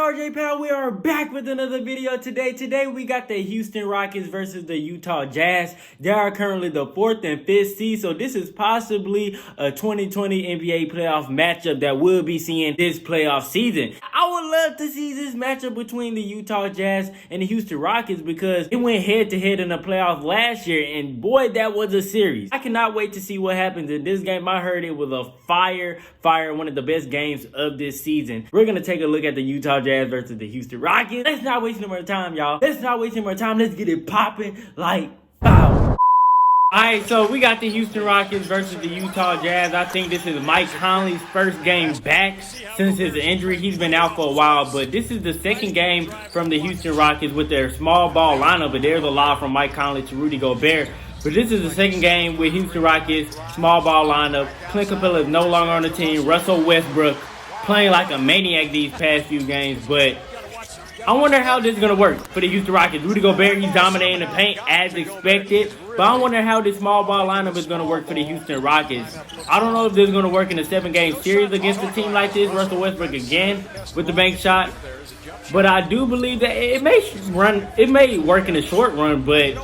RJ Powell. We are back with another video today. Today we got the Houston Rockets versus the Utah Jazz. They are currently the 4th and 5th seed, so this is possibly a 2020 NBA playoff matchup that we'll be seeing this playoff season. I would love to see this matchup between the Utah Jazz and the Houston Rockets because it went head-to-head in the playoffs last year, and boy, that was a series. I cannot wait to see what happens in this game. I heard it was a fire, one of the best games of this season. We're going to take a look at the Utah Jazz versus the Houston Rockets. Let's not waste any more time, y'all. Let's not waste any more time. Let's get it popping like pow. Alright, so we got the Houston Rockets versus the Utah Jazz. I think this is Mike Conley's first game back since his injury. He's been out for a while, but this is the second game from the Houston Rockets with their small ball lineup. But there's a lot from Mike Conley to Rudy Gobert. But this is the second game with Houston Rockets, small ball lineup. Clint Capella is no longer on the team. Russell Westbrook playing like a maniac these past few games. But I wonder how this is going to work for the Houston Rockets. Rudy Gobert, he's dominating the paint as expected. But I wonder how this small ball lineup is going to work for the Houston Rockets. I don't know if this is going to work in a 7-game series against a team like this. Russell Westbrook again with the bank shot. But I do believe that it may work in the short run, but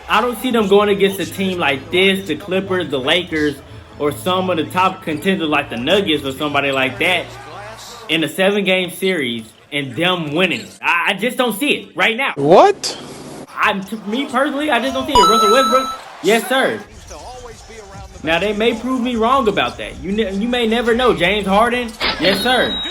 I don't see them going against a team like this, the Clippers, the Lakers, or some of the top contenders like the Nuggets or somebody like that in a 7-game series and them winning. I just don't see it right now. What? Me personally, I just don't see it. Russell Westbrook, yes sir. Now they may prove me wrong about that. You may never know. James Harden, yes sir.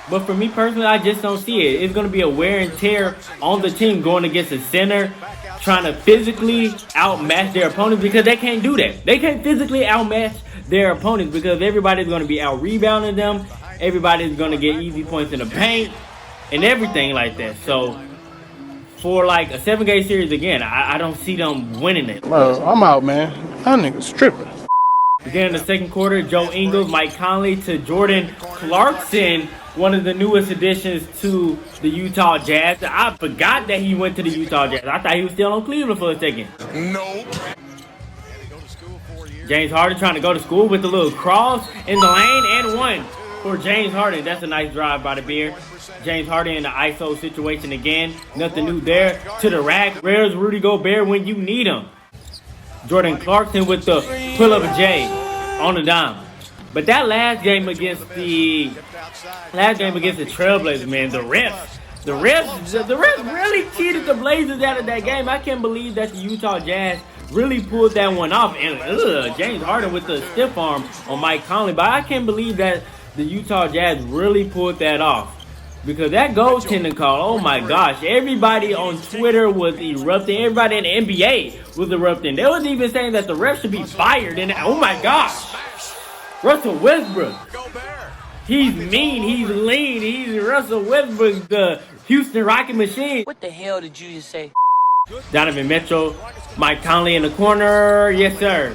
But for me personally, I just don't see it. It's going to be a wear and tear on the team going against a center, trying to physically outmatch their opponents because they can't do that. They can't physically outmatch their opponents because everybody's going to be out-rebounding them. Everybody's going to get easy points in the paint and everything like that. So for like a 7-game series again, I don't see them winning it. Bro, I'm out, man. That nigga's tripping. Again in the second quarter, Joe Ingles, Mike Conley to Jordan Clarkson, one of the newest additions to the Utah Jazz. I forgot that he went to the Utah Jazz. I thought he was still on Cleveland for a second. Nope. James Harden trying to go to school with a little cross in the lane and one for James Harden. That's a nice drive by the beard. James Harden in the ISO situation again. Nothing new there. To the rack. Where's Rudy Gobert when you need him? Jordan Clarkson with the pull-up J on the dime. But that last game against the Trailblazers, man, the refs really cheated the Blazers out of that game. I can't believe that the Utah Jazz really pulled that one off. And James Harden with the stiff arm on Mike Conley. But I can't believe that the Utah Jazz really pulled that off. Because that goaltending call, oh my gosh, everybody on Twitter was erupting. Everybody in the NBA was erupting. They was even saying that the refs should be fired. And oh my gosh, Russell Westbrook. He's mean, he's lean, he's Russell Westbrook, the Houston Rocket machine. What the hell did you just say? Donovan Mitchell, Mike Conley in the corner. Yes, sir.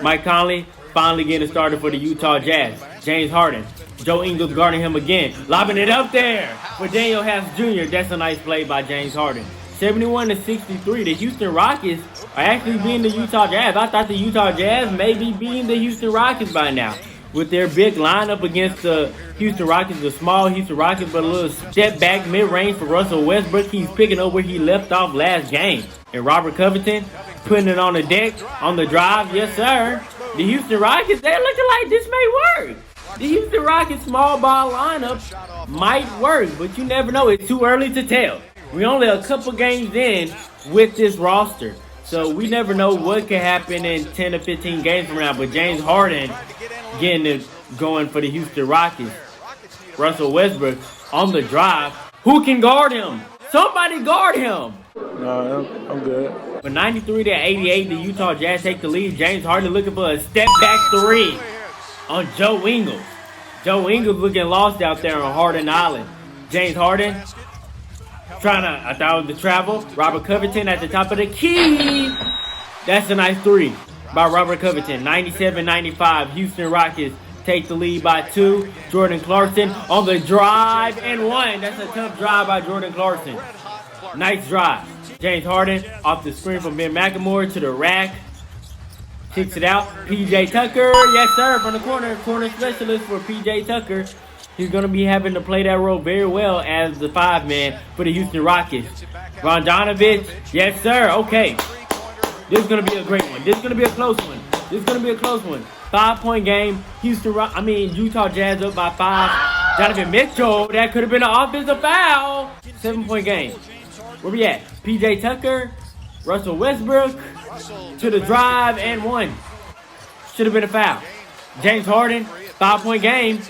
Mike Conley finally getting started for the Utah Jazz. James Harden. Joe Ingles guarding him again. Lobbing it up there for Daniel House Jr. That's a nice play by James Harden. 71-63. The Houston Rockets are actually beating the Utah Jazz. I thought the Utah Jazz may be beating the Houston Rockets by now. With their big lineup against the Houston Rockets, the small Houston Rockets, but a little step back mid-range for Russell Westbrook. He's picking up where he left off last game. And Robert Covington putting it on the deck, on the drive. Yes, sir. The Houston Rockets, they're looking like this may work. The Houston Rockets small ball lineup might work, but you never know. It's too early to tell. We're only a couple games in with this roster. So we never know what could happen in 10 to 15 games from now. But James Harden getting it going for the Houston Rockets. Russell Westbrook on the drive. Who can guard him? Somebody guard him. No, I'm good. But 93-88, the Utah Jazz take the lead. James Harden looking for a step back three on Joe Ingles. Joe Ingles looking lost out there on Harden Island. James Harden I thought it was the travel. Robert Covington at the top of the key. That's a nice three by Robert Covington. 97-95. Houston Rockets take the lead by 2. Jordan Clarkson on the drive and 1. That's a tough drive by Jordan Clarkson. Nice drive. James Harden off the screen from Ben McLemore to the rack. Kicks it out. P.J. Tucker. Yes, sir. From the corner. Corner specialist for P.J. Tucker. He's going to be having to play that role very well as the 5-man for the Houston Rockets. Bogdanovic, yes sir, okay. This is going to be a great one. This is going to be a close one. This is going to be a close one. 5-point game. Utah Jazz up by 5. Donovan Mitchell, that could have been an offensive foul. 7-point game. Where we at? PJ Tucker, Russell Westbrook to the drive and 1. Should have been a foul. James Harden, 5-point game.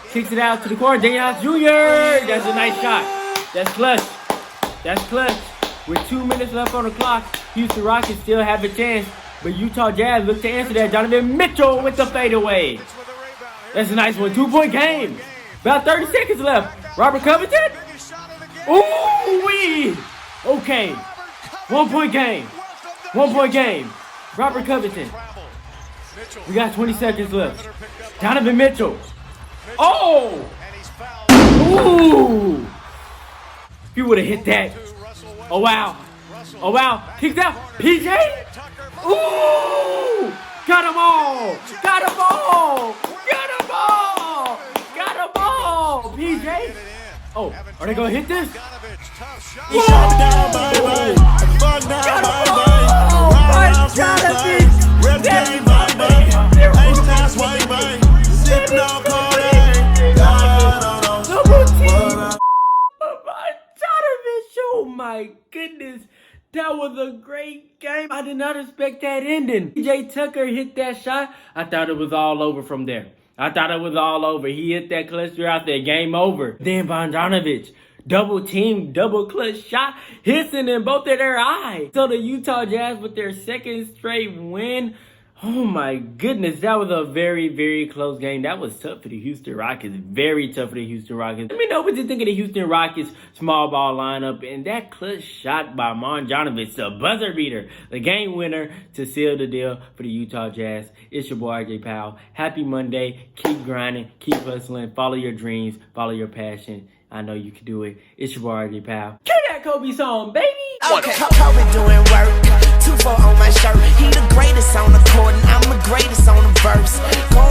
Kicks it out to the corner. Daniel House Jr. That's a nice shot. That's clutch. That's clutch. With 2 minutes left on the clock, Houston Rockets still have a chance. But Utah Jazz look to answer that. Donovan Mitchell with the fadeaway. That's a nice one. 2-point game. About 30 seconds left. Robert Covington. Ooh-wee. Okay. 1-point game. 1-point game. Robert Covington. We got 20 seconds left. Donovan Mitchell. Oh! Ooh! If you would have hit that. Oh, wow. Oh, wow. Kicked out. PJ? Ooh! Got them all. Got them all. Got them all. Got them all. PJ? Oh, are they going to hit this? Whoa! Got them all. Oh my goodness, that was a great game. I did not expect that ending. PJ Tucker hit that shot. I thought it was all over from there. I thought it was all over. He hit that clutch out there. Game over. Then Bogdanovic, double team, double clutch shot, hissing in both of their eyes. So the Utah Jazz with their 2nd straight win. Oh my goodness, that was a very, very close game. That was tough for the Houston Rockets. Very tough for the Houston Rockets. Let me know what you think of the Houston Rockets small ball lineup and that clutch shot by Bogdanovic, the buzzer beater, the game winner to seal the deal for the Utah Jazz. It's your boy RJ Powell. Happy Monday. Keep grinding, keep hustling, follow your dreams, follow your passion. I know you can do it. It's your boy RJ Powell. Cue that Kobe song, baby. Okay, Kobe doing work. 2-4 on my shirt. He the greatest on the court, and I'm the greatest on the verse. Go